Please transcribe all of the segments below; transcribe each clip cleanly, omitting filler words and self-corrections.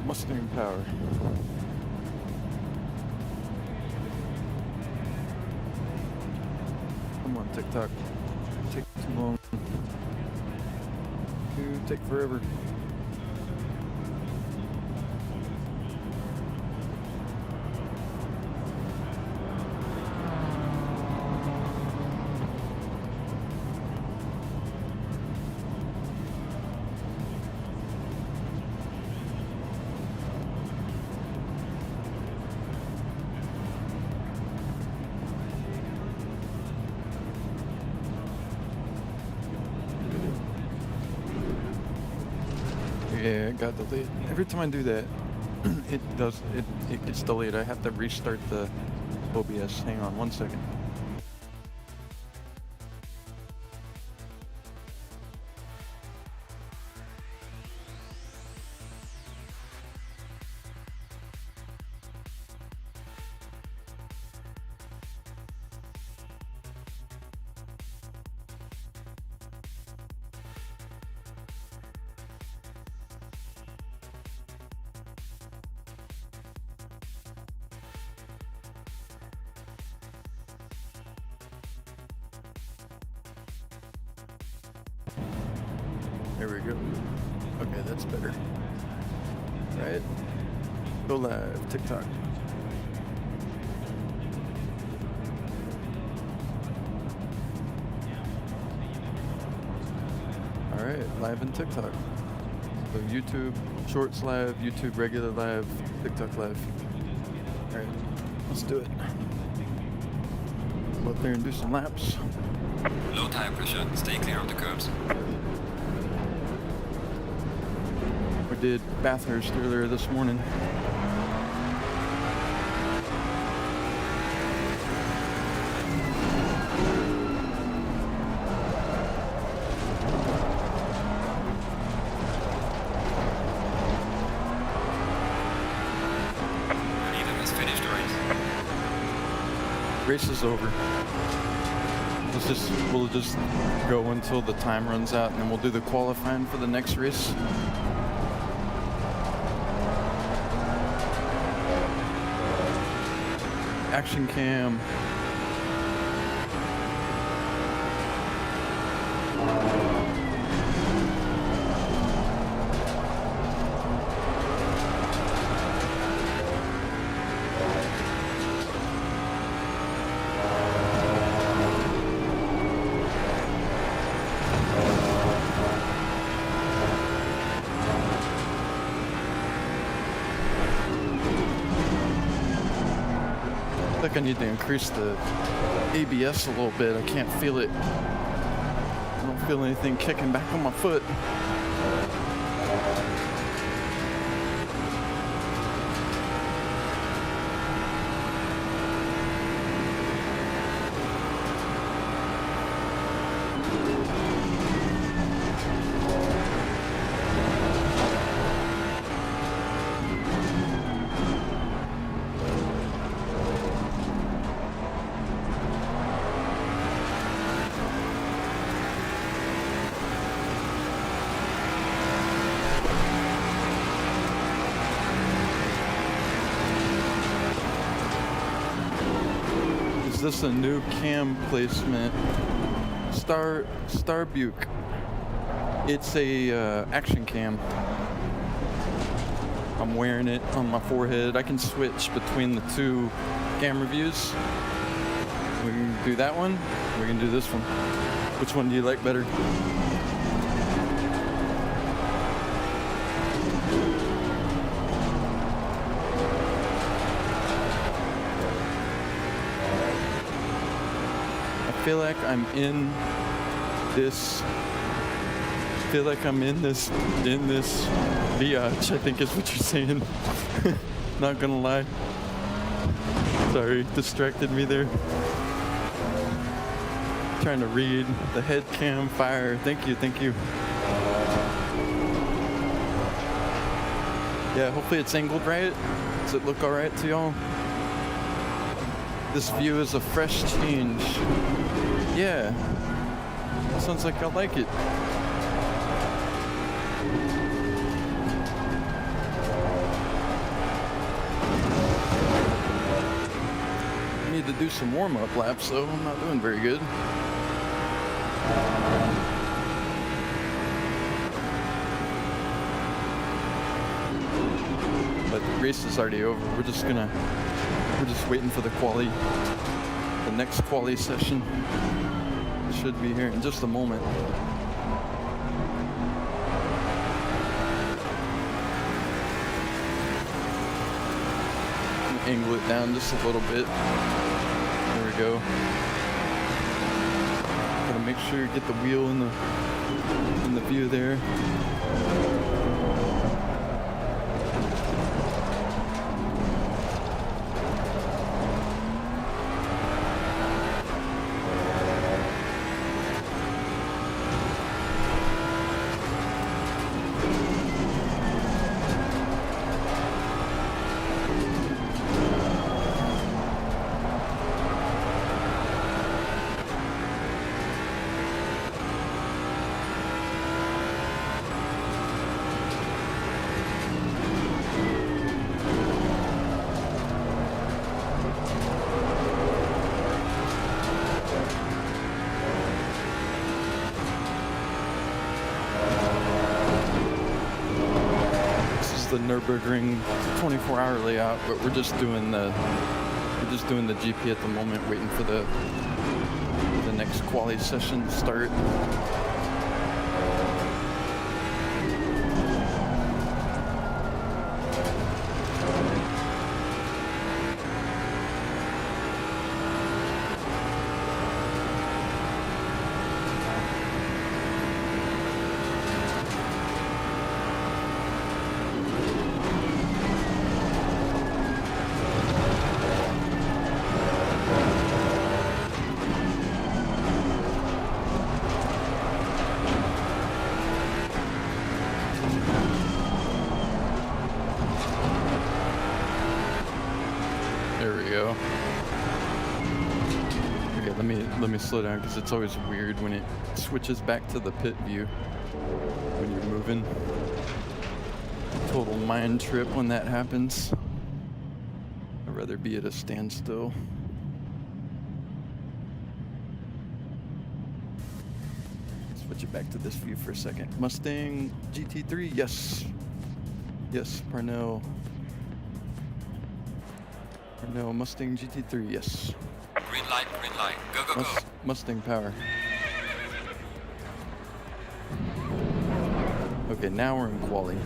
Mustang power. Come on, TikTok. Take too long. You take forever. Yeah, it got delayed. Every time I do that, it gets delayed. I have to restart the OBS. Hang on 1 second. There we go. Okay, that's better. Right? Go live, TikTok. Alright, live in TikTok. So YouTube Shorts live, YouTube regular live, TikTok live. Alright, let's do it. Go out there and do some laps. Low tire pressure, stay clear of the curbs. We did Bathurst earlier this morning. Race is over. We'll just go until the time runs out, and then we'll do the qualifying for the next race. Action cam. I think I need to increase the ABS a little bit. I can't feel it. I don't feel anything kicking back on my foot. Is this a new cam placement? Starbuck. It's a action cam. I'm wearing it on my forehead. I can switch between the two camera views. We can do that one. We can do this one. Which one do you like better? I feel like I'm in this. Biatch, I think is what you're saying. Not gonna lie. Sorry, distracted me there. Trying to read the head cam fire. Thank you. Yeah, hopefully it's angled right. Does it look alright to y'all? This view is a fresh change. Yeah. Sounds like I like it. need to do some warm-up laps, so I'm not doing very good. But the race is already over. We're just waiting for the next quali session. It should be here in just a moment. Angle it down just a little bit. There we go. Gotta make sure you get the wheel in the view there. The Nürburgring 24-hour layout, but we're just doing the GP at the moment, waiting for the next quali session to start. Let me slow down because it's always weird when it switches back to the pit view when you're moving. Total mind trip when that happens. I'd rather be at a standstill. Switch it back to this view for a second. Mustang GT3, yes. Yes, Parnell. Parnell Mustang GT3, yes. Green light, go, go, go. Mustang power. Okay, now we're in quali.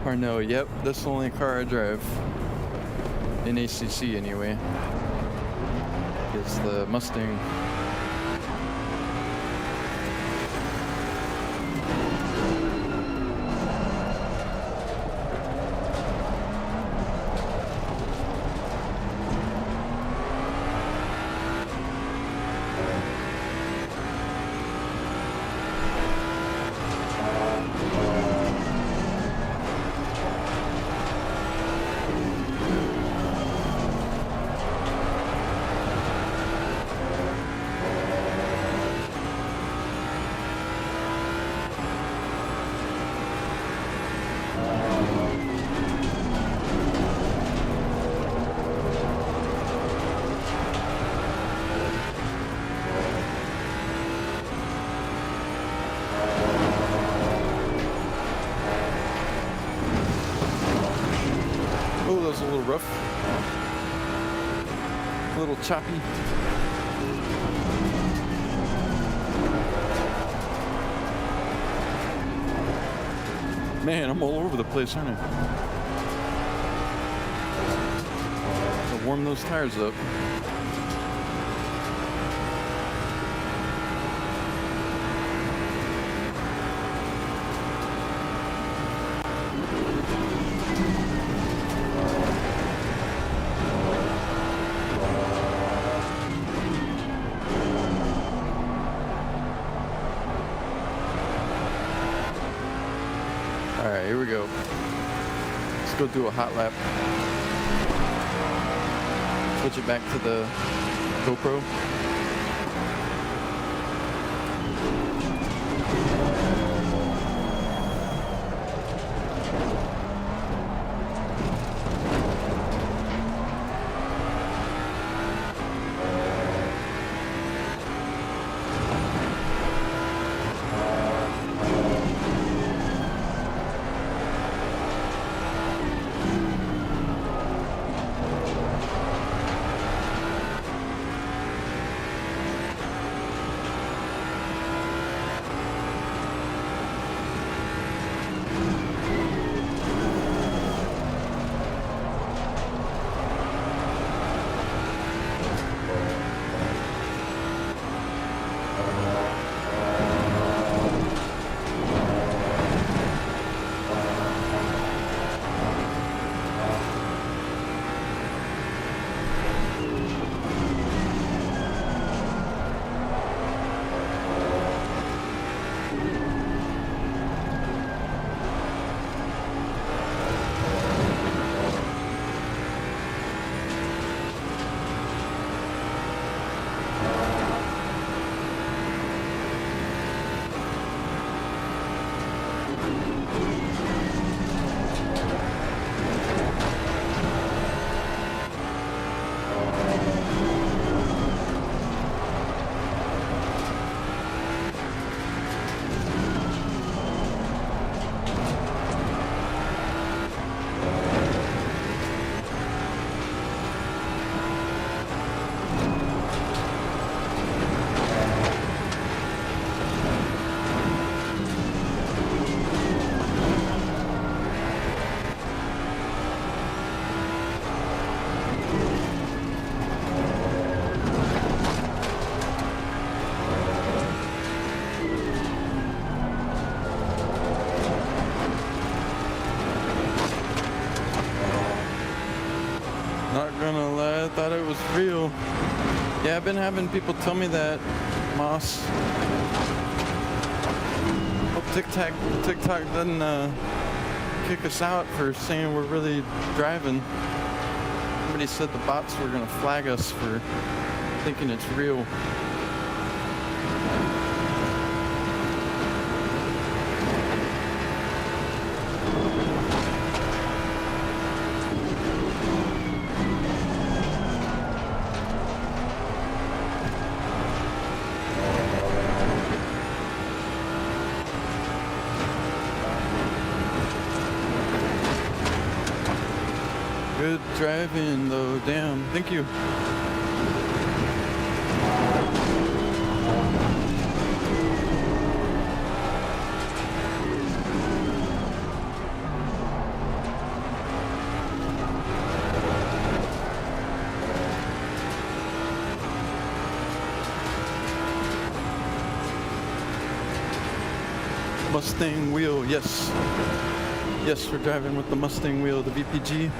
Parnell, yep, that's the only car I drive. In ACC anyway. It's the Mustang. A little rough, a little choppy. Man, I'm all over the place, aren't I? I'll warm those tires up. Alright, here we go. Let's go do a hot lap. Switch it back to the GoPro. I thought it was real. Yeah, I've been having people tell me that, Moss. Hope TikTok doesn't kick us out for saying we're really driving. Somebody said the bots were gonna flag us for thinking it's real. Good driving though, damn. Thank you. Mustang wheel, yes. Yes, we're driving with the Mustang wheel, the VPG.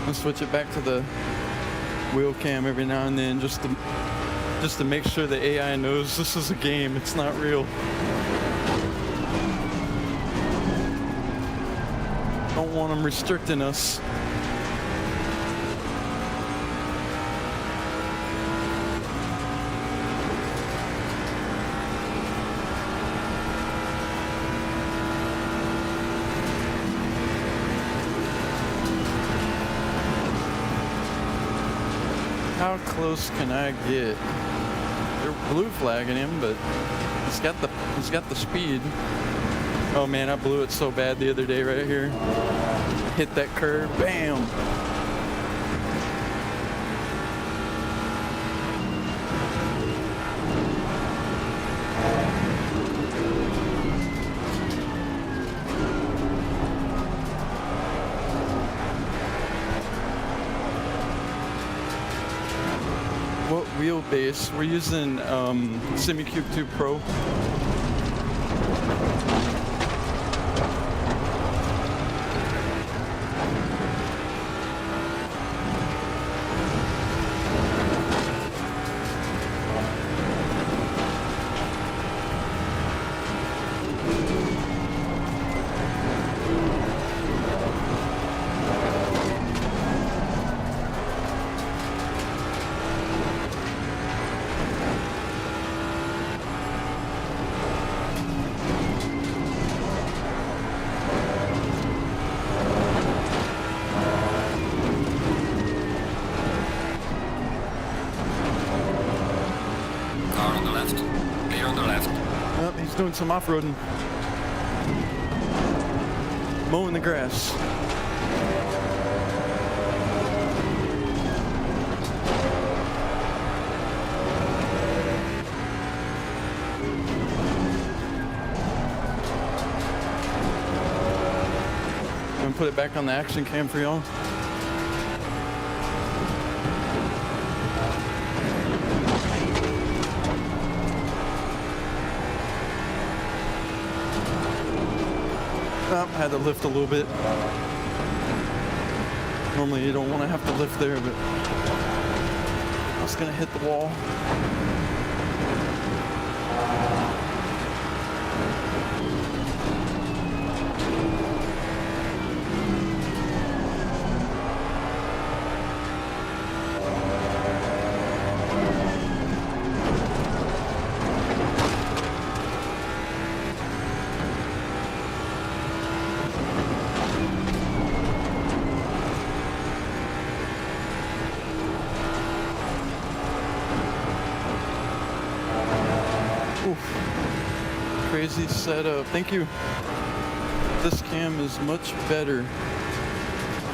I'll switch it back to the wheel cam every now and then just to make sure the AI knows this is a game, it's not real. Don't want them restricting us. How close can I get? They're blue flagging him, but he's got the speed. Oh man, I blew it so bad the other day right here. Hit that curve, bam! What wheelbase? We're using SemiCube 2 Pro. Doing some off-roading. Mowing the grass. I'm gonna put it back on the action cam for y'all. I had to lift a little bit. Normally you don't want to have to lift there, but I was gonna hit the wall. crazy setup. Thank you. This cam is much better.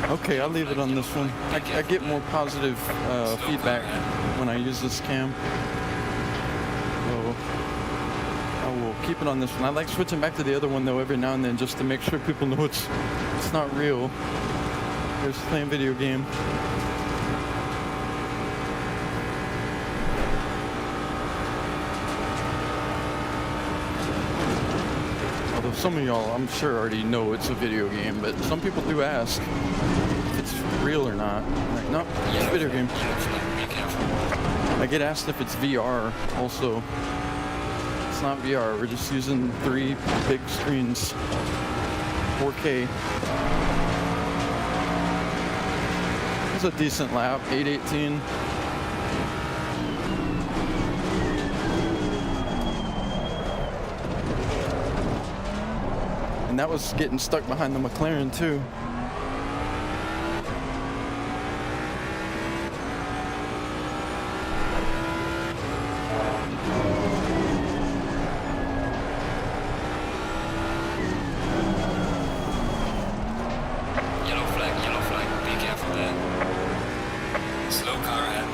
Okay, I'll leave it on this one. I get more positive feedback when I use this cam. So I will keep it on this one. I like switching back to the other one though every now and then just to make sure people know it's not real. There's playing video game. Although some of y'all, I'm sure, already know it's a video game, but some people do ask if it's real or not. I'm like, nope, it's a video game. I get asked if it's VR also. It's not VR, we're just using 3 big screens, 4K. It's a decent lap, 8:18. And that was getting stuck behind the McLaren too. Yellow flag, be careful there. Slow car ahead.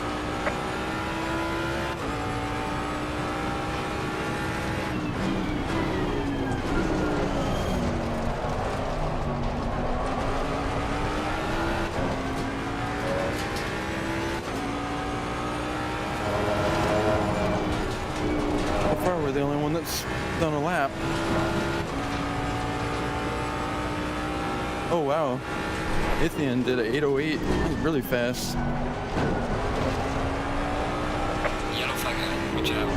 How far we're the only one that's done a lap? Oh wow. Ithian did a 8:08. That was really fast. Yellow flag ahead, watch out.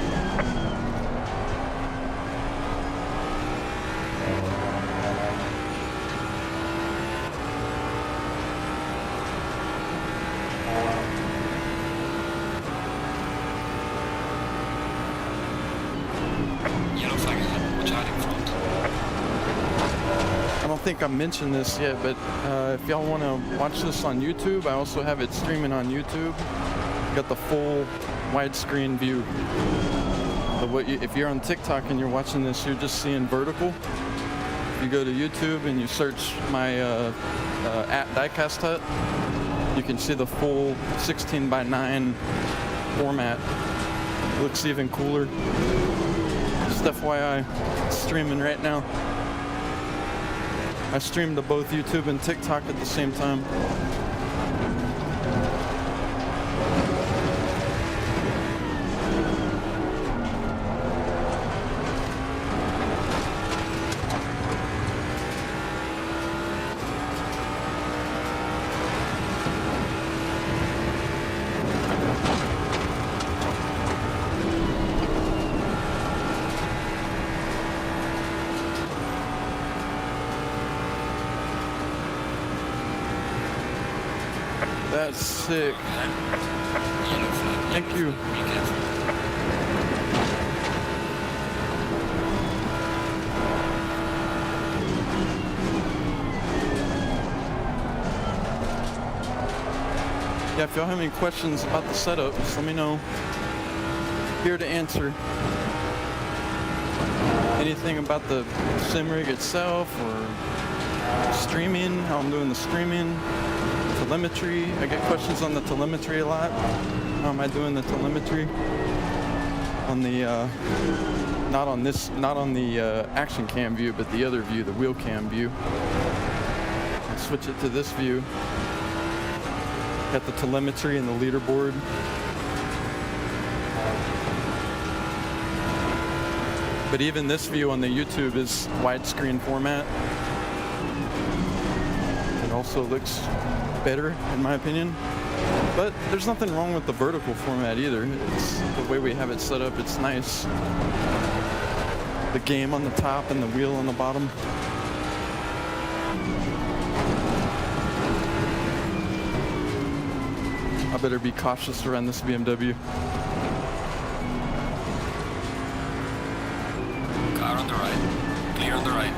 Yellow flag ahead, watch out in front. I don't think I mentioned this yet, but if y'all want to watch this on YouTube, I also have it streaming on YouTube. Got the full widescreen view. But if you're on TikTok and you're watching this, you're just seeing vertical. If you go to YouTube and you search my at Diecast Hut, you can see the full 16:9 format. It looks even cooler. Just FYI, it's streaming right now. I stream to both YouTube and TikTok at the same time. That's sick. Yellow flag. Thank you. Be careful. Yeah, if y'all have any questions about the setup, just let me know. Here to answer. Anything about the sim rig itself or streaming, how I'm doing the streaming, telemetry. I get questions on the telemetry a lot. How am I doing the telemetry? On the, not on the action cam view, but the other view, the wheel cam view. I'll switch it to this view. Got the telemetry and the leaderboard. But even this view on the YouTube is widescreen format. It also looks better in my opinion. But there's nothing wrong with the vertical format either. It's the way we have it set up, it's nice. The game on the top and the wheel on the bottom. I better be cautious around this BMW. Car on the right. Clear on the right.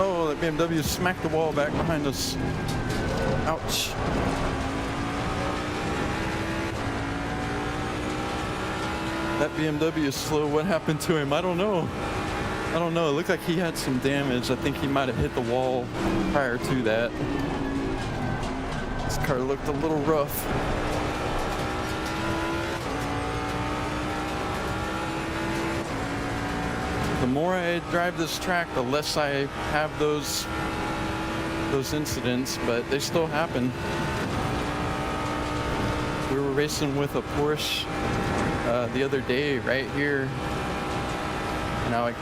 Oh, that BMW smacked the wall back behind us. Ouch. That BMW is slow. What happened to him? I don't know. I don't know. It looked like he had some damage. I think he might have hit the wall prior to that. This car looked a little rough. The more I drive this track, the less I have those incidents, but they still happen. We were racing with a Porsche the other day right here. And I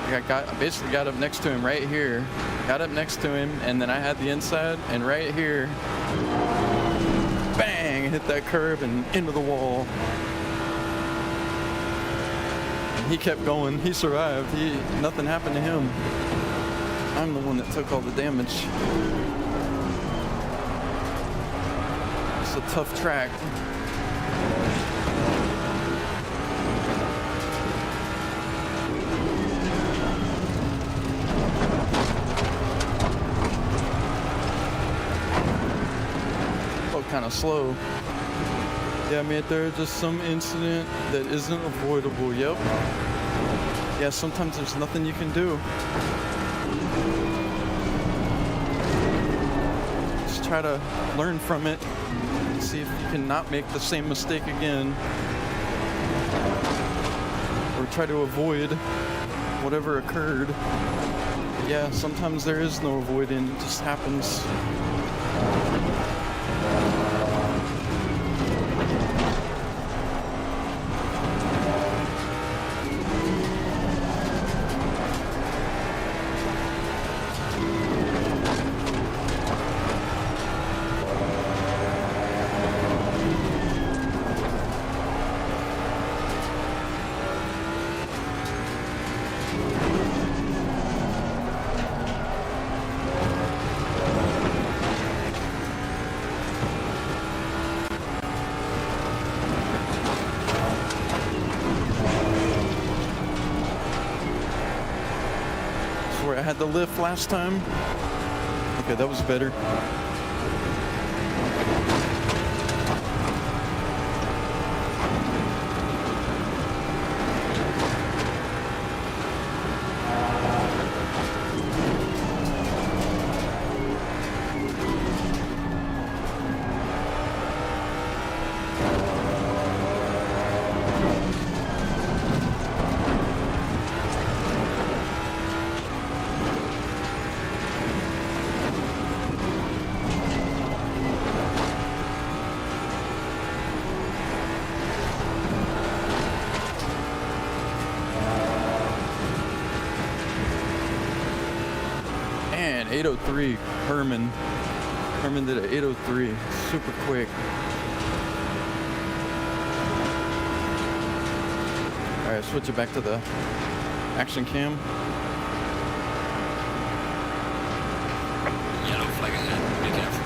basically got up next to him right here. Got up next to him, and then I had the inside, and right here, bang, hit that curb and into the wall. He kept going. He survived. Nothing happened to him. I'm the one that took all the damage. It's a tough track. Felt kind of slow. Yeah, mate, there's just some incident that isn't avoidable. Yep. Yeah, sometimes there's nothing you can do. Just try to learn from it. See if you can not make the same mistake again. Or try to avoid whatever occurred. Yeah, sometimes there is no avoiding. It just happens. Where I had the lift last time. Okay, that was better. And 803, Herman did an 803, super quick. All right, switch it back to the action cam. Yellow flag ahead, be careful.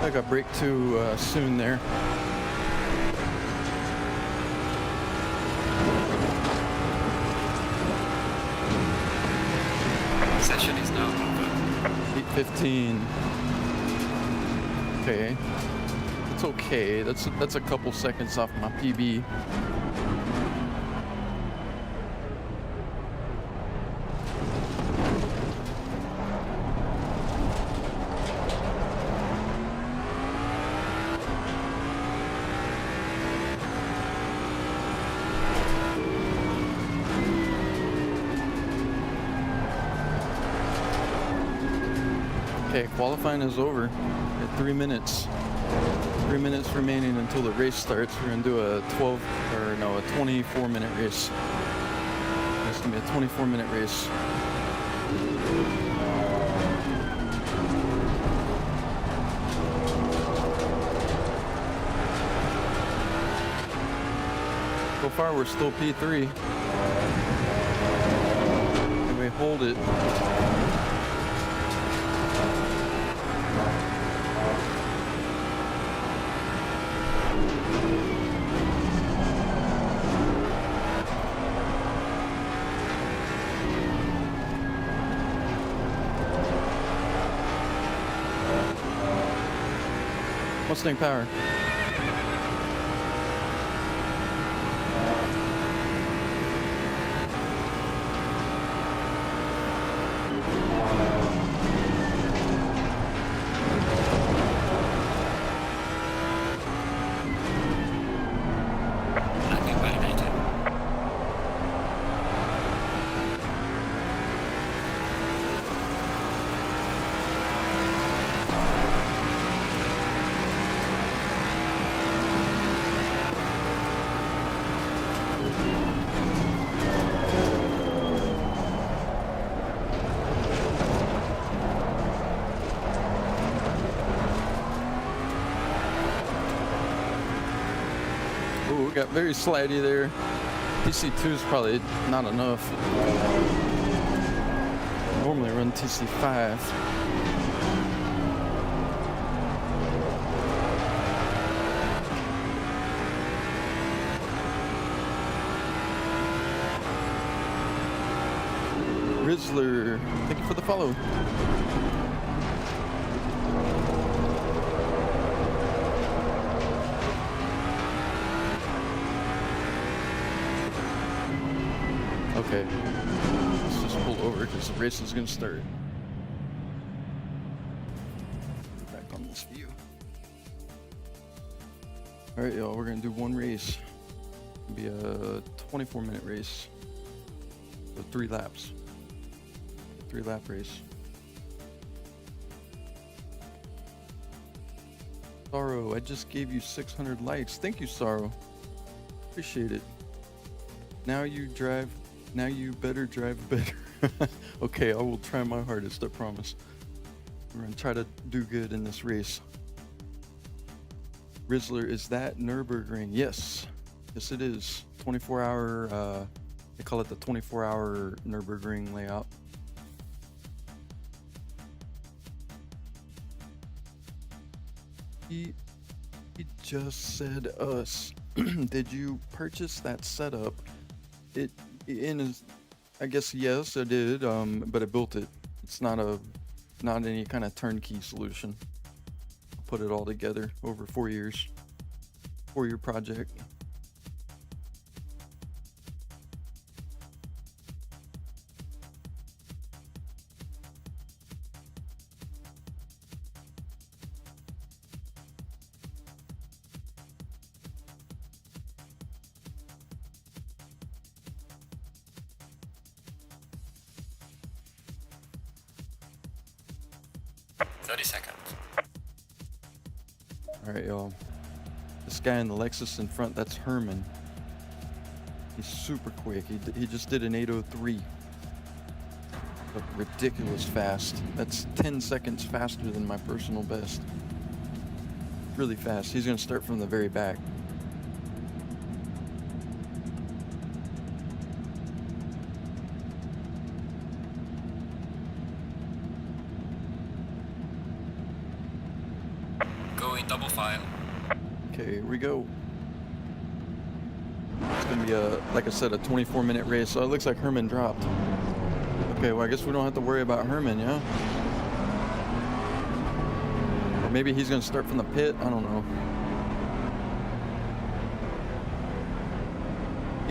I got brake too soon there. Session is now over. 8:15. Okay, it's okay. That's a couple seconds off my PB. Okay, qualifying is over at 3 minutes. 3 minutes remaining until the race starts. We're gonna do a 24-minute race. It's gonna be a 24-minute race. So far, we're still P3. nailed it. Mustang power. Nothing validated. Ooh, we got very slidey there. TC2 is probably not enough. Normally run TC5. Rizzler, thank you for the follow. Okay, let's just pull over because the race is going to start. Back on this view. All right, y'all, we're going to do one race. It'll be a 24-minute race. So 3 laps. 3-lap race. Sorrow, I just gave you 600 likes. Thank you, Sorrow. Appreciate it. Now you better drive better. Okay, I will try my hardest, I promise. We're gonna try to do good in this race. Rizzler, is that Nürburgring? Yes. Yes, it is. 24-hour, they call it the 24-hour Nürburgring layout. He just said us. Did you purchase that setup? I guess yes, I did, but I built it. It's not any kind of turnkey solution. I put it all together over 4 years. 4-year project. Alright, y'all. This guy in the Lexus in front, that's Herman. He's super quick. He just did an 803. But ridiculous fast. That's 10 seconds faster than my personal best. Really fast. He's going to start from the very back. Double file. Okay, here we go. It's gonna be like I said, a 24-minute race. So it looks like Herman dropped. Okay, well I guess we don't have to worry about Herman, yeah? Or maybe he's gonna start from the pit. I don't know.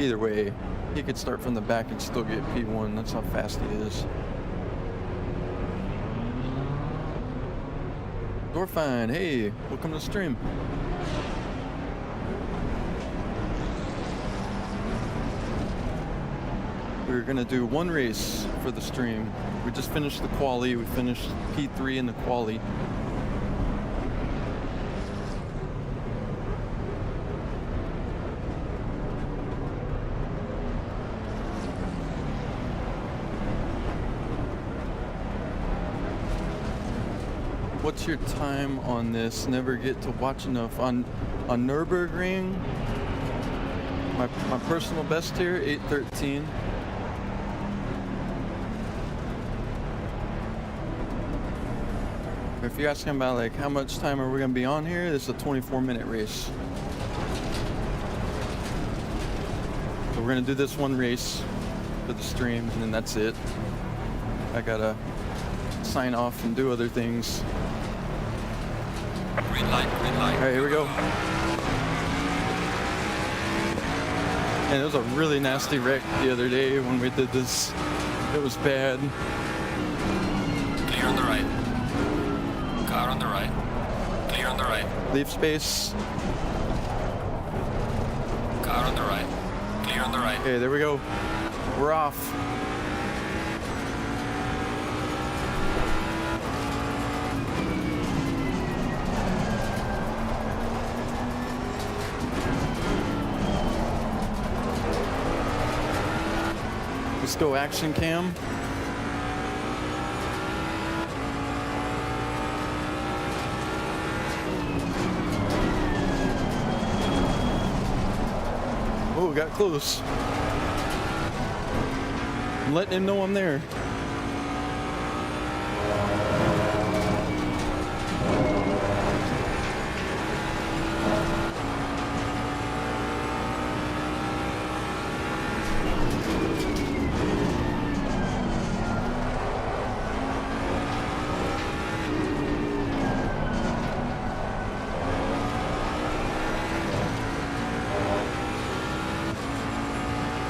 Either way, he could start from the back and still get P1. That's how fast he is. Dorfine, hey, welcome to the stream. We're gonna do one race for the stream. We just finished the quali. We finished P3 in the quali. What's your time on this? Never get to watch enough. On Nürburgring, my personal best here, 8:13. If you're asking about like how much time are we gonna be on here, this is a 24-minute race. So we're gonna do this one race for the stream, and then that's it. I gotta sign off and do other things. Green light, green light. All right, here we go. And it was a really nasty wreck the other day when we did this. It was bad. Clear on the right. Car on the right. Clear on the right. Leave space. Car on the right. Clear on the right. Okay, there we go. We're off. Let's go action cam. Oh, got close. I'm letting him know I'm there.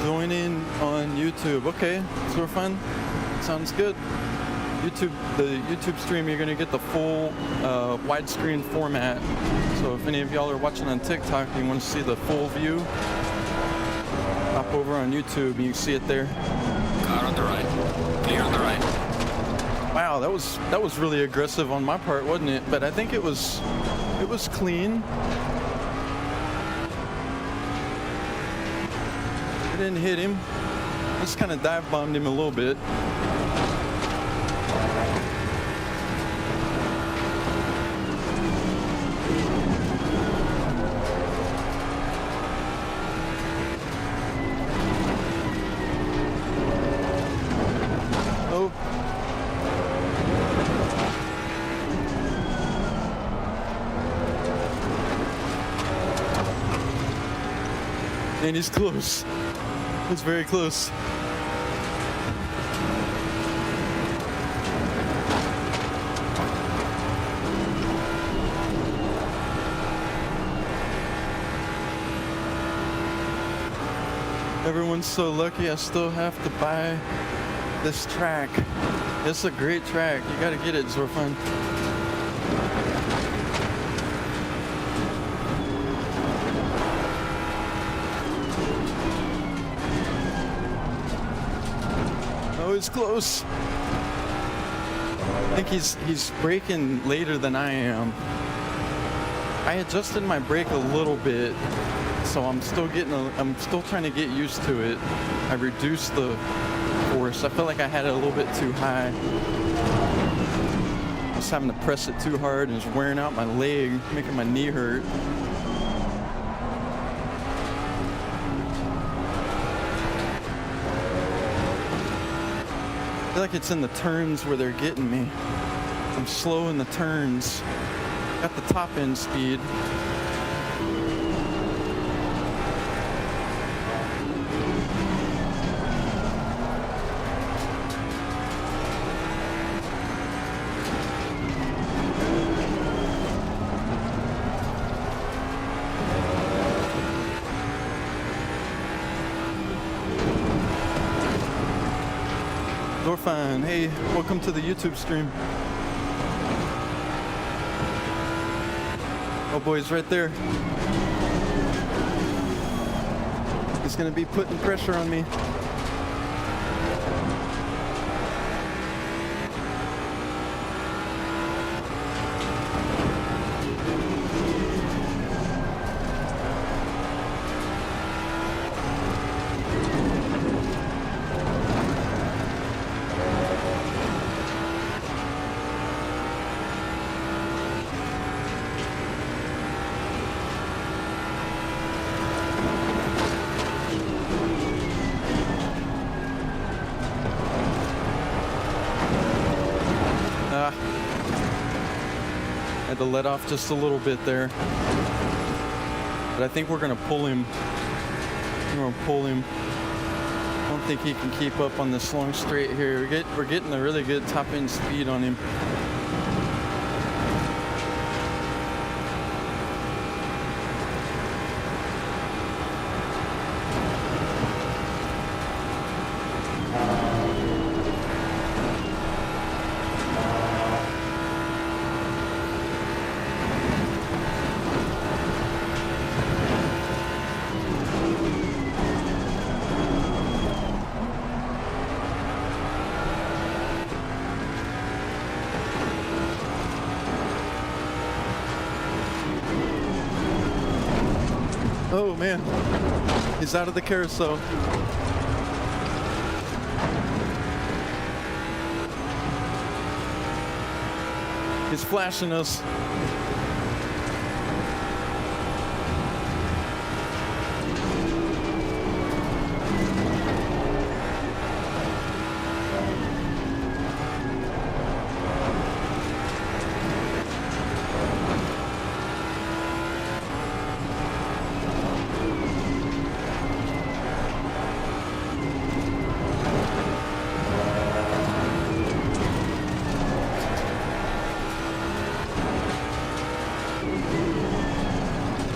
Join in on YouTube. Okay, so we're fun. Sounds good. The YouTube stream, you're gonna get the full widescreen format. So if any of y'all are watching on TikTok and you want to see the full view, hop over on YouTube and you can see it there. Car on the right. Clear on the right. Wow, that was really aggressive on my part, wasn't it? But I think it was clean. I didn't hit him. Just kind of dive bombed him a little bit. Oh. And he's close. It's very close. Everyone's so lucky I still have to buy this track. It's a great track. You gotta get it, Zorfun. Oh, it's close. I think he's braking later than I am. I adjusted my brake a little bit, so I'm still trying to get used to it. I reduced the force. I felt like I had it a little bit too high. I was having to press it too hard and it's wearing out my leg, making my knee hurt. I feel like it's in the turns where they're getting me. I'm slow in the turns. Got the top end speed. Dorfine, hey, welcome to the YouTube stream. Oh boy, he's right there. He's gonna be putting pressure on me. to let off just a little bit there. But I think we're going to pull him. We're going to pull him. I don't think he can keep up on this long straight here. We're getting a really good top end speed on him. Oh man, he's out of the carousel. He's flashing us.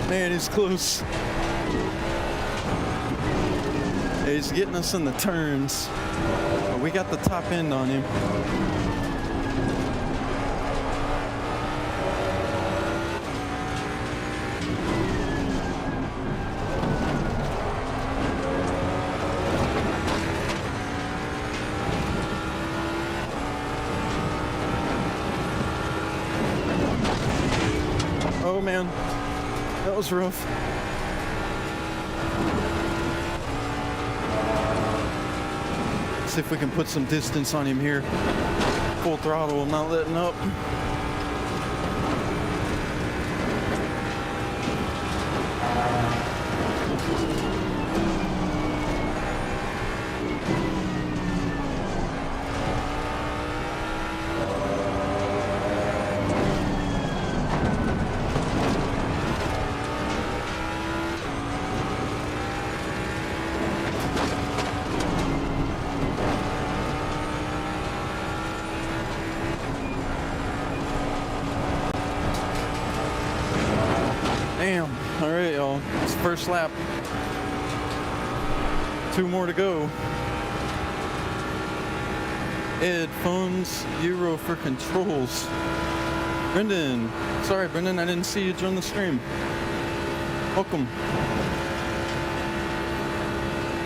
Man, he's close. He's getting us in the turns. But we got the top end on him. Oh man. That was rough. See if we can put some distance on him here. Full throttle, I'm not letting up. Damn. All right, y'all. It's first lap. 2 more to go. Ed, phones, Euro for controls. Brendan. Sorry, Brendan, I didn't see you join the stream. Welcome.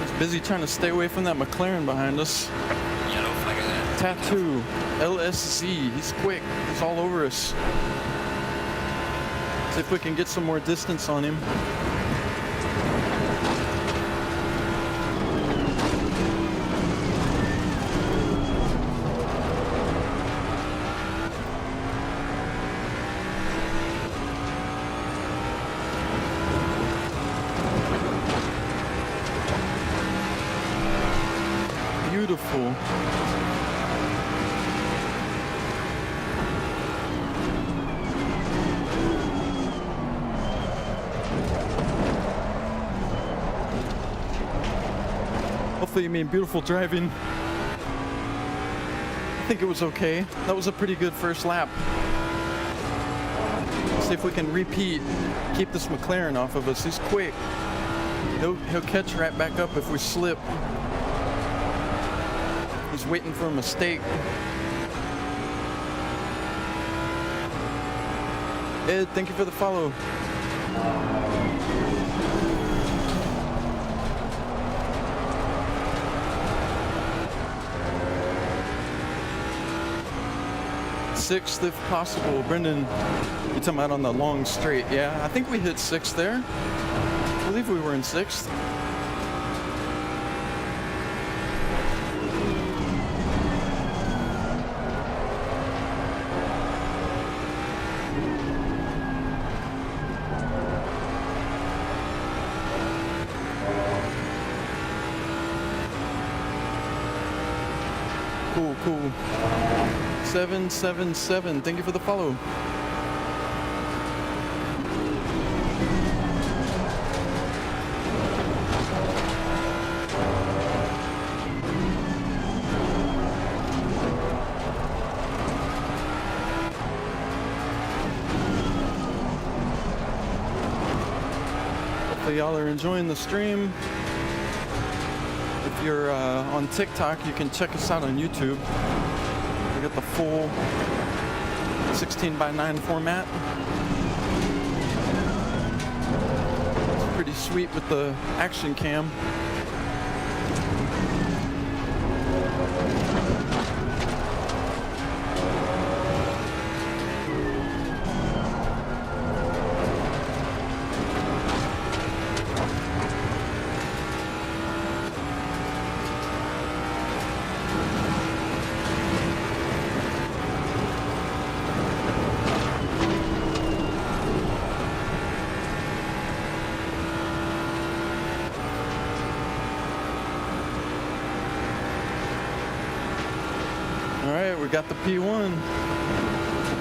He's busy trying to stay away from that McLaren behind us. Yellow flag ahead. Tattoo. LSZ. He's quick. He's all over us. See if we can get some more distance on him. Beautiful. Hopefully you mean beautiful driving. I think it was okay. That was a pretty good first lap. See if we can repeat. Keep this McLaren off of us. He's quick. He'll catch right back up if we slip. He's waiting for a mistake. Ed, thank you for the follow. Sixth if possible. Brendan, you're talking about on the long straight. Yeah, I think we hit 6th there. I believe we were in 6th. Cool. 777, thank you for the follow. Hopefully y'all are enjoying the stream. If you're on TikTok, you can check us out on YouTube. We got the full 16:9 format. It's pretty sweet with the action cam. Alright, we got the P1.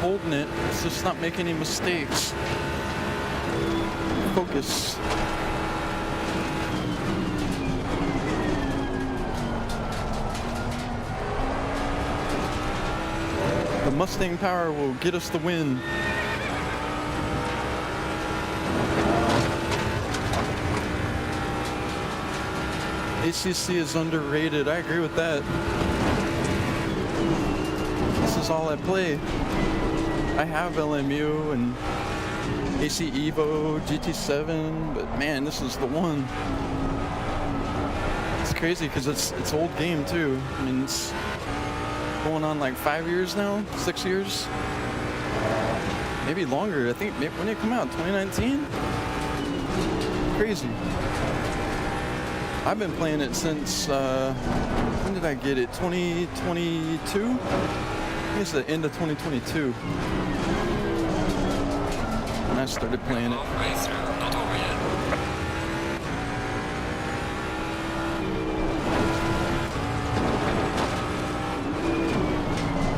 Holding it. Let's just not make any mistakes. Focus. The Mustang power will get us the win. ACC is underrated. I agree with that. This is all I play. I have LMU and AC Evo, GT7, but man, this is the one. It's crazy because it's old game too. I mean, it's going on like 5 years now, 6 years, maybe longer. I think when did it come out? 2019? Crazy. I've been playing it since when did I get it? 2022? I think it's the end of 2022 when I started playing it. Halfway through, not over yet.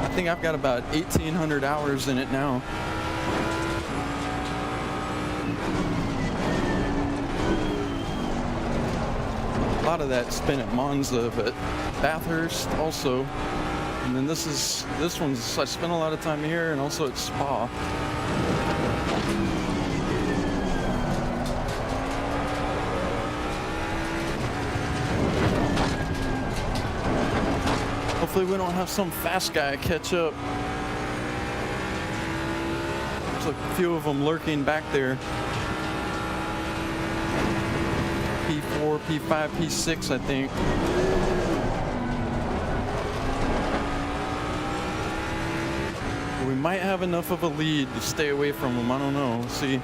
I think I've got about 1,800 hours in it now. A lot of that spent at Monza, but Bathurst also. And then this one's, I spent a lot of time here and also at Spa. Hopefully we don't have some fast guy catch up. There's a few of them lurking back there. P4, P5, P6, I think. We might have enough of a lead to stay away from them. I don't know. We'll see.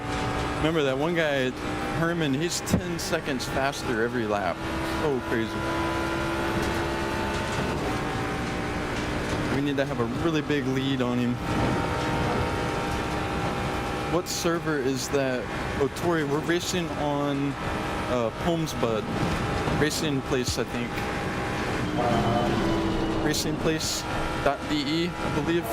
Remember that one guy, Herman, he's 10 seconds faster every lap. So crazy. We need to have a really big lead on him. What server is that? Oh, Tori, we're racing on Pomsbud. Racing Place, I think. Racingplace.de, I believe.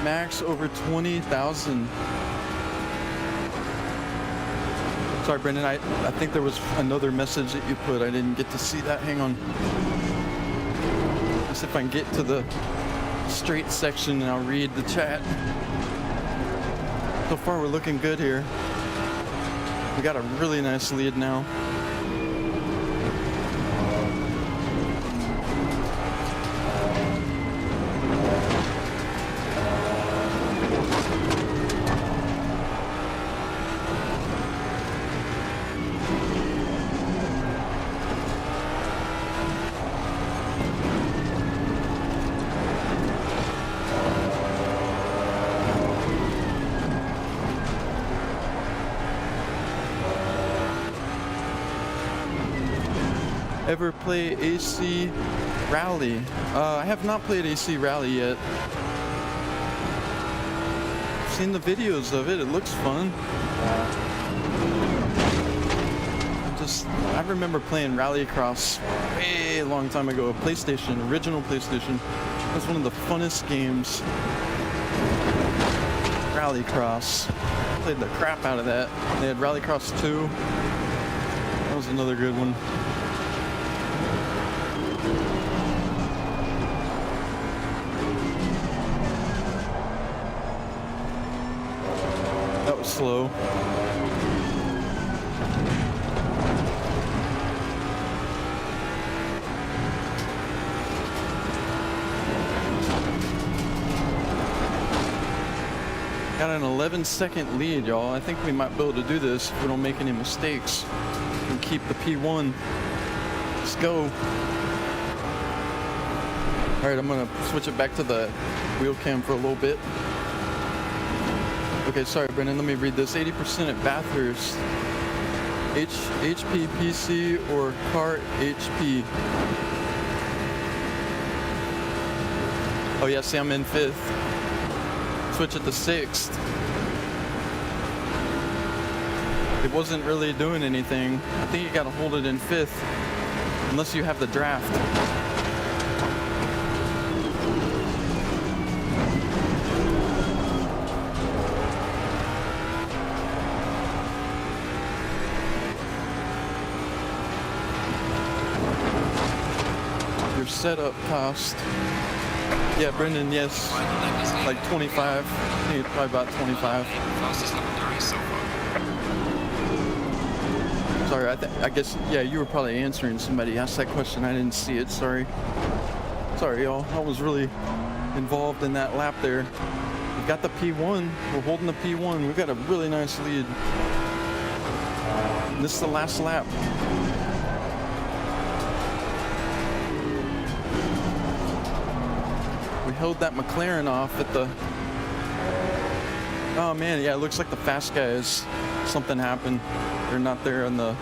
Max over 20,000. Sorry, Brendan, I think there was another message that you put. I didn't get to see that. Hang on. Let's see if I can get to the straight section and I'll read the chat. So far, we're looking good here. We got a really nice lead now. Ever play AC Rally? I have not played AC Rally yet. I've seen the videos of it. It looks fun. I'm I remember playing Rallycross way long time ago, PlayStation, original PlayStation. It was one of the funnest games. Rallycross. Played the crap out of that. They had Rallycross 2. That was another good one. That was slow. Got an 11-second lead, y'all. I think we might be able to do this if we don't make any mistakes and keep the P1. Let's go. All right, I'm gonna switch it back to the wheel cam for a little bit. Okay, sorry, Brendan, let me read this. 80% at Bathurst. HP PC or car HP? Oh yeah, see, I'm in 5th. Switch it to 6th. It wasn't really doing anything. I think you gotta hold it in 5th, unless you have the draft. Your setup cost. Yeah, Brendan, yes. Like 25. I think it's probably about 25. Sorry, I guess, yeah, you were probably answering. Somebody asked that question. I didn't see it. Sorry. Sorry, y'all. I was really involved in that lap there. We got the P1. We're holding the P1. We've got a really nice lead. This is the last lap. Held that McLaren off at the... Oh man, yeah, it looks like the fast guys, something happened. They're not there on the...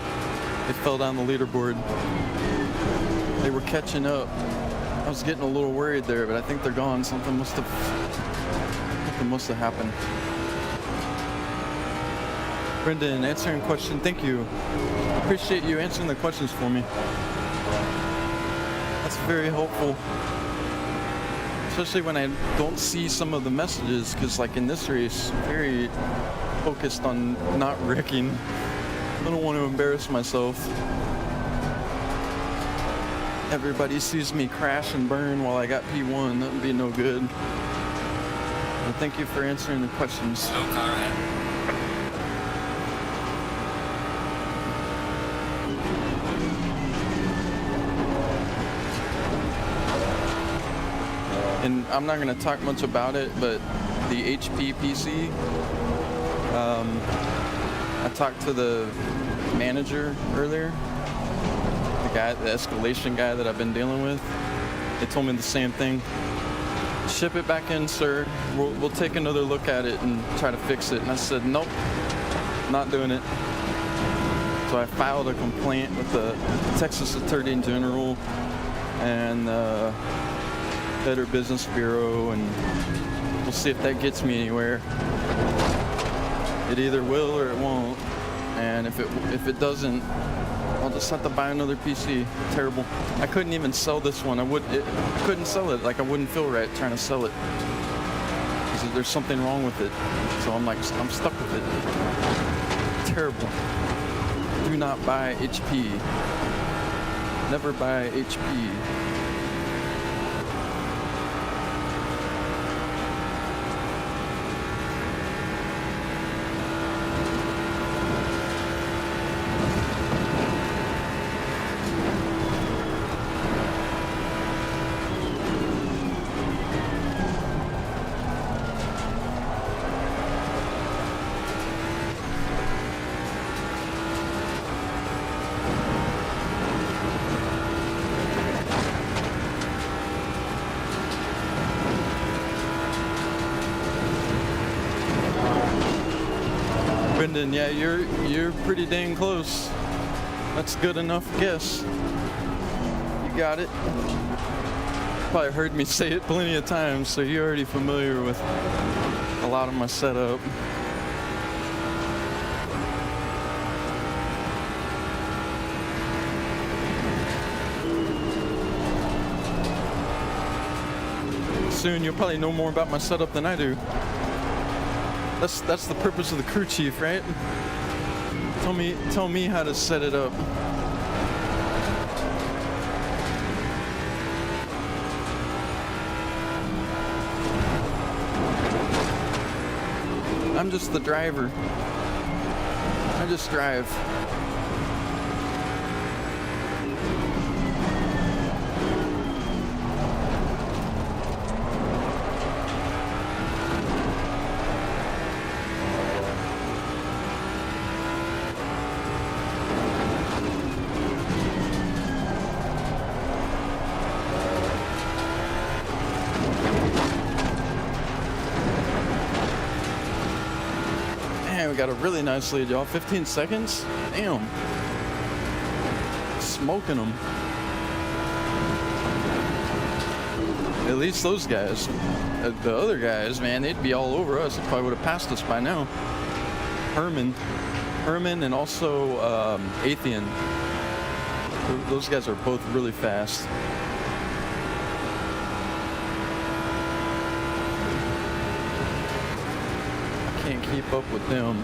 They fell down the leaderboard. They were catching up. I was getting a little worried there, but I think they're gone. Something must have happened. Brendan, answering question. Thank you. Appreciate you answering the questions for me. That's very helpful. Especially when I don't see some of the messages, because like in this race, very focused on not wrecking. I don't want to embarrass myself. Everybody sees me crash and burn while I got P1. That would be no good. Well, thank you for answering the questions. No car ahead. And I'm not going to talk much about it, but the HP PC, I talked to the manager earlier, the escalation guy that I've been dealing with. They told me the same thing. Ship it back in, sir. We'll take another look at it and try to fix it. And I said, nope, not doing it. So I filed a complaint with the Texas Attorney General and Better Business Bureau, and we'll see if that gets me anywhere. It either will or it won't. And if it doesn't, I'll just have to buy another PC. Terrible. I couldn't even sell this one. I couldn't sell it. Like, I wouldn't feel right trying to sell it. Because there's something wrong with it. So I'm stuck with it. Terrible. Do not buy HP. Never buy HP. Brendan, yeah, you're pretty dang close. That's good enough guess. You got it. Probably heard me say it plenty of times, so you're already familiar with a lot of my setup. soon. You'll probably know more about my setup than I do. That's the purpose of the crew chief, right? Tell me how to set it up. I'm just the driver. I just drive. Man, we got a really nice lead, y'all. 15 seconds? Damn. Smoking them. At least those guys. The other guys, man, they'd be all over us. They probably would have passed us by now. Herman, and also Atheon. Those guys are both really fast. Can't keep up with them.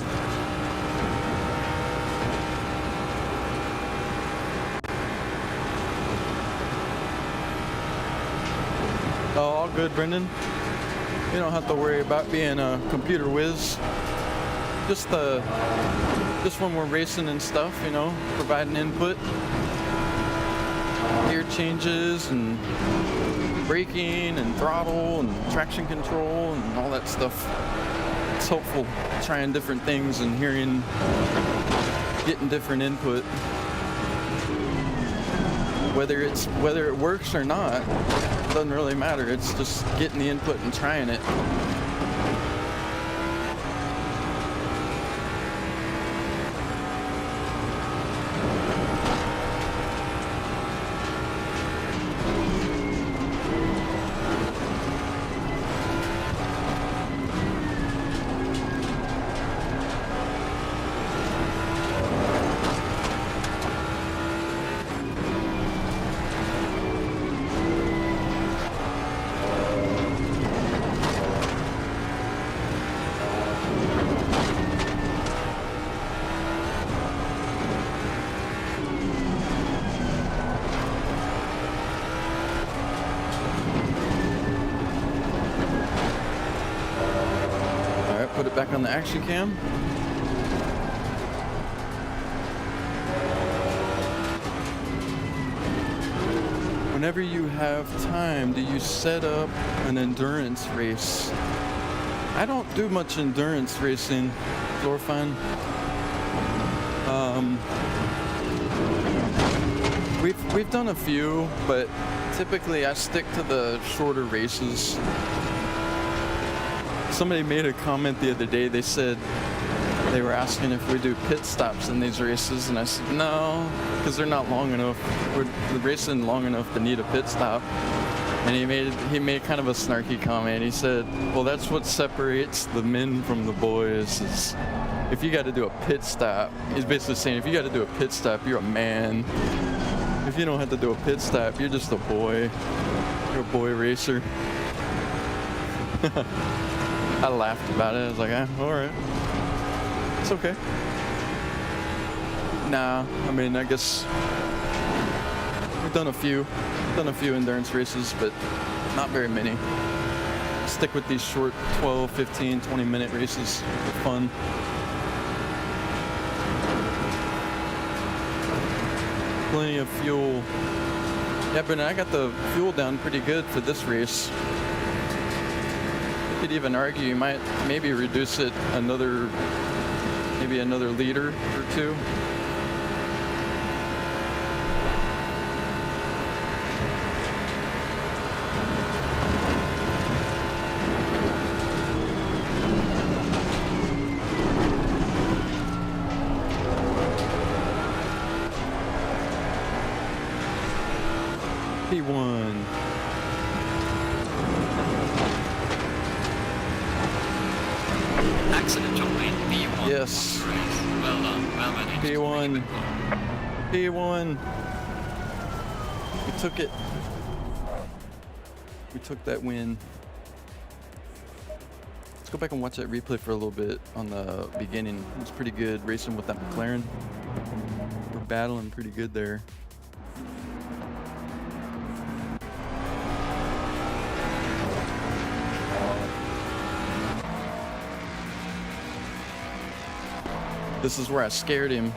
Oh, all good, Brendan. You don't have to worry about being a computer whiz. Just when we're racing and stuff, you know, providing input, gear changes and braking and throttle and traction control and all that stuff. It's helpful trying different things and getting different input. Whether it works or not, doesn't really matter. It's just getting the input and trying it. Put it back on the action cam. Whenever you have time, do you set up an endurance race? I don't do much endurance racing, Glorfine. We've done a few, but typically I stick to the shorter races. Somebody made a comment the other day. They said they were asking if we do pit stops in these races, and I said no, because they're not long enough. We're racing long enough to need a pit stop. And he made kind of a snarky comment. He said, "Well, that's what separates the men from the boys. Is if you got to do a pit stop." He's basically saying, if you got to do a pit stop, you're a man. If you don't have to do a pit stop, you're just a boy. You're a boy racer. I laughed about it. I was like, all right. It's okay. Nah, I mean, I guess we've done a few endurance races, but not very many. Stick with these short 12, 15, 20-minute races. They're fun. Plenty of fuel. Yeah, but I got the fuel down pretty good for this race. Could even argue you might maybe reduce it another liter or two. P1. Excellent job, mate. P1. Yes. Well done. Well managed. P1. P1. We took it. We took that win. go back and watch that replay for a little bit on the beginning. It was pretty good racing with that McLaren. We're battling pretty good there. This is where I scared him.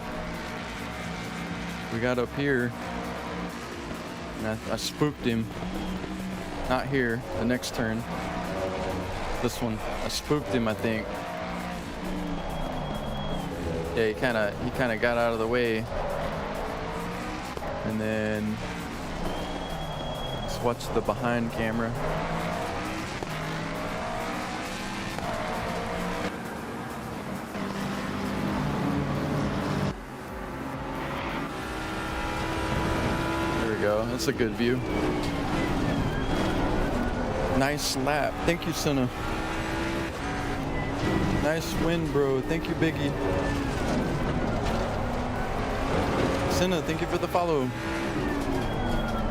We got up here, and I spooked him. Not here, the next turn. This one, I spooked him, I think. Yeah, he kind of got out of the way, and then let's watch the behind camera. That's a good view. Nice lap. Thank you, Senna. Nice win, bro. Thank you, Biggie. Senna, thank you for the follow.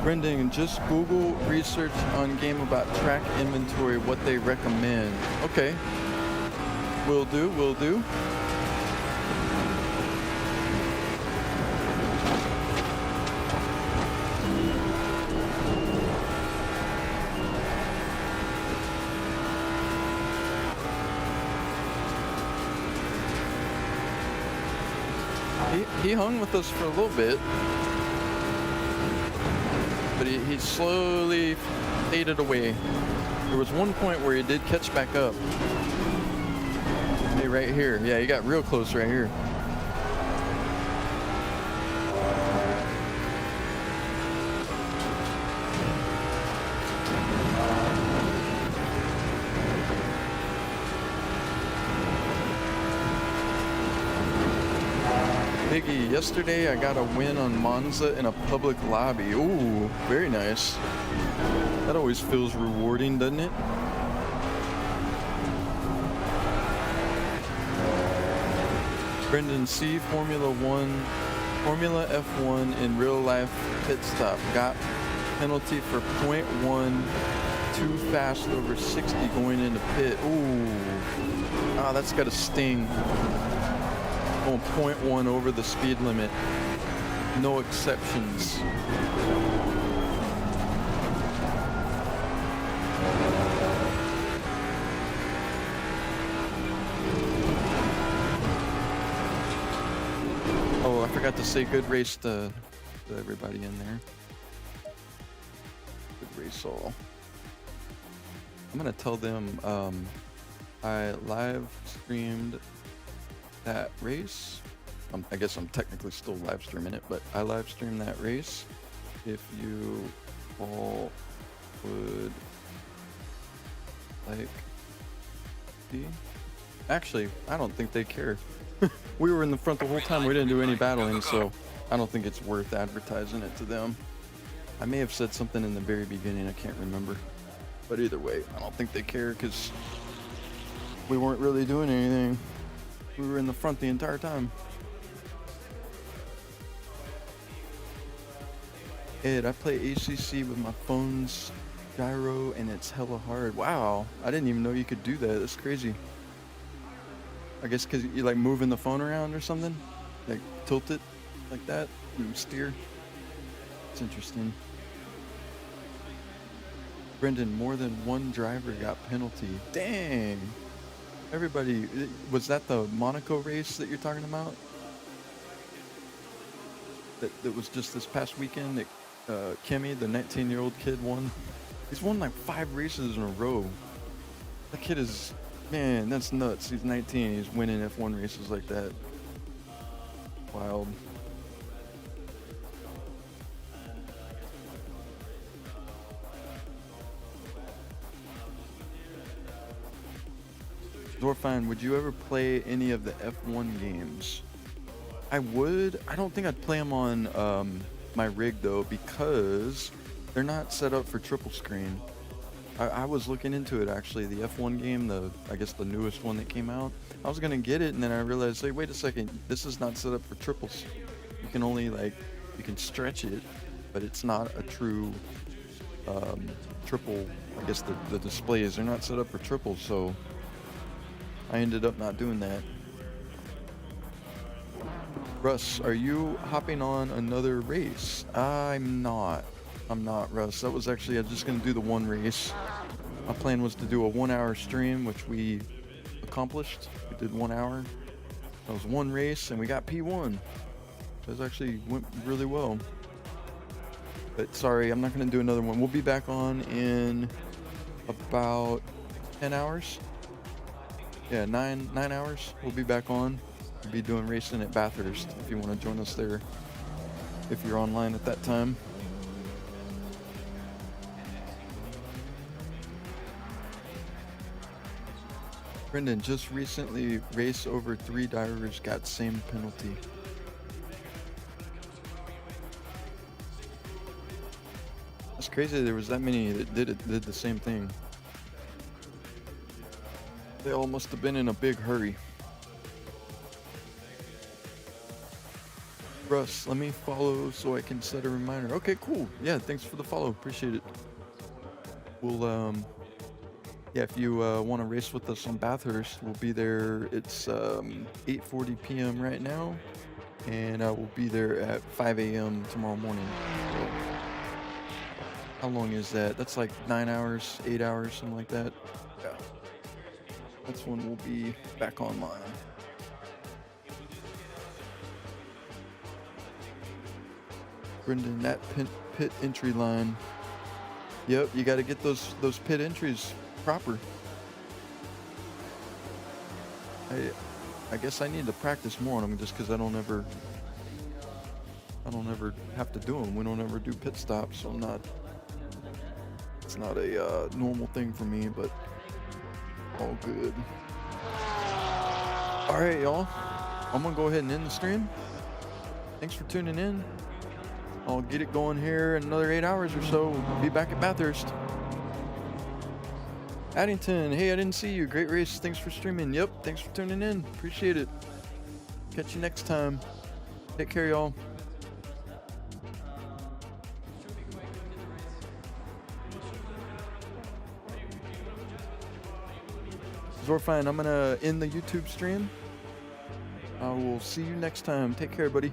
Brendan, just Google research on game about track inventory, what they recommend. Okay. Will do, will do. He hung with us for a little bit, but he slowly faded away. There was one point where he did catch back up. Hey, right here. Yeah, he got real close right here. Biggie, yesterday I got a win on Monza in a public lobby. Ooh, very nice. That always feels rewarding, doesn't it? Brendan C, Formula F1 in real life pit stop. Got penalty for 0.1 too fast over 60 going into pit. Ooh, ah, that's got a sting. Going 0.1 over the speed limit. No exceptions. Oh, I forgot to say good race to everybody in there. Good race all. I'm gonna tell them I live streamed that race. I guess I'm technically still live streaming it, but I live streamed that race. If you all would like see. Actually, I don't think they care. We were in the front the whole time. We didn't do any battling, so I don't think it's worth advertising it to them. I may have said something in the very beginning, I can't remember. But either way, I don't think they care because we weren't really doing anything. We were in the front the entire time. Ed, I play ACC with my phone's gyro and it's hella hard. Wow, I didn't even know you could do that. That's crazy. I guess because you like moving the phone around or something? Like tilt it like that and steer. It's interesting. Brendan, more than one driver got penalty. Dang. Everybody, was that the Monaco race that you're talking about? That was just this past weekend that Kimmy, the 19-year-old kid, won. He's won like 5 races in a row. That kid is, man, that's nuts. He's 19, he's winning F1 races like that. Wild. Dorfine, would you ever play any of the F1 games? I would. I don't think I'd play them on my rig though, because they're not set up for triple screen. I was looking into it actually, the F1 game, I guess the newest one that came out. I was gonna get it and then I realized, hey, wait a second, this is not set up for triples. You can only you can stretch it, but it's not a true triple. I guess the displays, they're not set up for triples, so I ended up not doing that. Russ, are you hopping on another race? I'm not, Russ. That was actually, I was just gonna do the one race. My plan was to do a 1 hour stream, which we accomplished. We did 1 hour. That was one race and we got P1. It was actually went really well. But sorry, I'm not gonna do another one. We'll be back on in about 10 hours. Yeah, nine hours. We'll be back on. We'll be doing racing at Bathurst if you want to join us there. If you're online at that time. Brendan, just recently race over 3 drivers got same penalty. That's crazy there was that many that did the same thing. They all must have been in a big hurry. Russ, let me follow so I can set a reminder. Okay, cool. Yeah, thanks for the follow. Appreciate it. We'll, yeah, if you want to race with us on Bathurst, we'll be there. It's 8:40 p.m. right now, and I will be there at 5 a.m. tomorrow morning. So, how long is that? That's like 9 hours, 8 hours, something like that. Yeah. That's when we'll be back online. Brendan, that pit entry line. Yep, you got to get those pit entries proper. I guess I need to practice more on them just because I don't ever have to do them. We don't ever do pit stops, so it's not a normal thing for me, but all good. All right, y'all. I'm gonna go ahead and end the stream. Thanks for tuning in. I'll get it going here in another 8 hours or so. We'll be back at Bathurst. Addington, hey, I didn't see you. Great race. Thanks for streaming. Yep, thanks for tuning in. Appreciate it. Catch you next time. Take care, y'all. Zorfine, I'm gonna end the YouTube stream. I will see you next time. Take care, buddy.